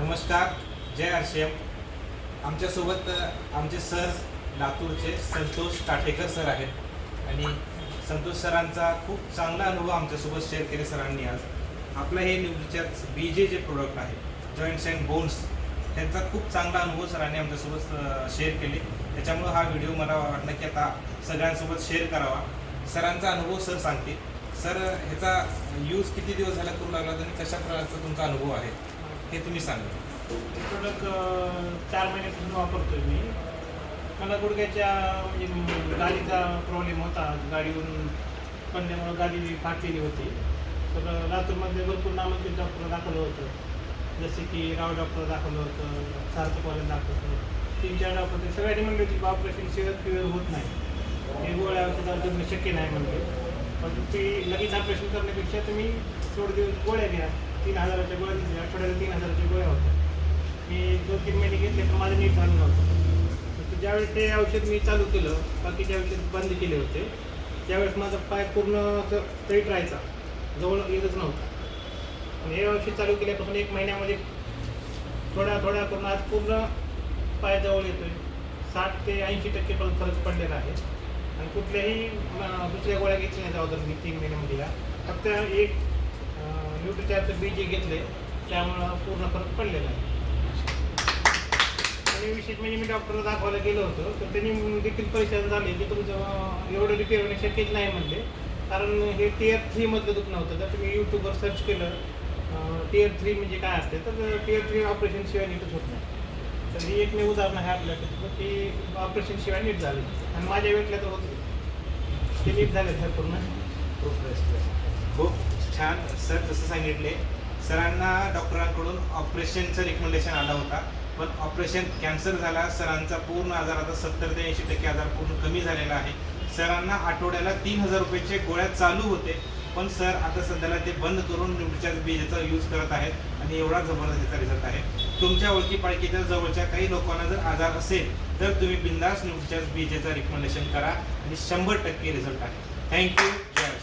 नमस्कार, जय आरसीएम. आमच्यासोबत आमचे सर लातूरचे संतोष काठेकर सर आहेत आणि संतोष सरांचा खूप चांगला अनुभव आमच्यासोबत शेअर केले सरांनी आज. आपलं हे न्यूट्रिचर्स BJ जे प्रोडक्ट आहे, जॉईंट्स अँड बोन्स, त्यांचा खूप चांगला अनुभव सरांनी आमच्यासोबत शेअर केले. त्याच्यामुळं हा व्हिडिओ मला वाटलं की आता सगळ्यांसोबत शेअर करावा. सरांचा अनुभव सर सांगतील. सर, ह्याचा यूज किती दिवस झाला करू लागला आणि कशा प्रकारचा तुमचा अनुभव आहे हे तुम्ही सांगा. हे प्रोडक्ट 4 महिन्यापासून वापरतोय मी. मला गुडघ्याच्या म्हणजे गाडीचा प्रॉब्लेम होता. गाडीवरून पडल्यामुळं गाडी फाटलेली होती. तर लातूरमध्ये भरपूर नामांकित डॉक्टर दाखवलं होतं, जसे की राव डॉक्टर दाखवलं होतं, सार्थक कॉलेज दाखवलं होतं. 3-4 डॉक्टर सगळ्यांनी म्हणले की ऑपरेशन क्लिअर होत नाही, हे गोळ्या औषधावर जगणं शक्य नाही म्हणले. पण ते लगेच ऑपरेशन करण्यापेक्षा तुम्ही थोडे दिवस गोळ्या घ्या. 3,000च्या गोळ्या घेतल्या, आठवड्याला 3,000च्या गोळ्या होत्या. मी 2-3 महिने घेतले तर माझं नीट झालं नव्हतं. तर ज्यावेळेस ते औषध मी चालू केलं, बाकीचे औषध बंद केले होते, त्यावेळेस माझा पाय पूर्ण असं स्ट्रेट राहायचा, जवळ येतच नव्हता. आणि हे औषध चालू केल्यापासून 1 महिन्यामध्ये थोडा करून आज पूर्ण पाय जवळ येतो आहे. 60 ते 80% फरक पडलेला आहे. आणि कुठल्याही दुसऱ्या गोळ्या घेतल्या नाही अगोदर मी 3 महिन्यामध्ये. फक्त एक न्यूट्रिचर्सचं BJ घेतले, त्यामुळं पूर्ण फरक पडलेला आहे. आणि विशेष म्हणजे मी डॉक्टरला दाखवायला गेलो होतो, तर त्यांनी देखील परेशान झाले की तुमचं एवढं रिपेअर होणे शक्यच नाही म्हणले. कारण हे Tier 3 मधलं दुखणं होतं. जर तुम्ही यूट्यूबवर सर्च केलं Tier 3 म्हणजे काय असते, तर Tier 3 ऑपरेशन शिवाय नीटच होत नाही. तर ही एकमेव उदाहरण आहे आपल्याकडे की ऑपरेशन शिवाय नीट झाले. आणि माझ्या वेटल्या तर होते ते नीट झाले सर पूर्ण. खूप छान सर. जसं सांगितले, सरांना डॉक्टरांकडून ऑपरेशनचं रिकमेंडेशन आलं होता, पण ऑपरेशन कॅन्सल झाला. सरांचा पूर्ण आजार आता 70 ते 80% आजार पूर्ण कमी झालेला आहे. सरांना आठवड्याला 3,000 रुपयाचे गोळ्या चालू होते, पण सर आता सध्याला ते बंद करून न्यूट्रिचर्स BJचा यूज करत आहेत आणि एवढा जबरदस्त याचा रिझल्ट आहे. तुमच्या ओळखी पाळखीच्या जवळच्या काही लोकांना जर आजार असेल तर तुम्ही बिंदास न्यूट्रिचर्स BJचा रिकमेंडेशन करा आणि 100% रिझल्ट आहे. थँक्यू. जय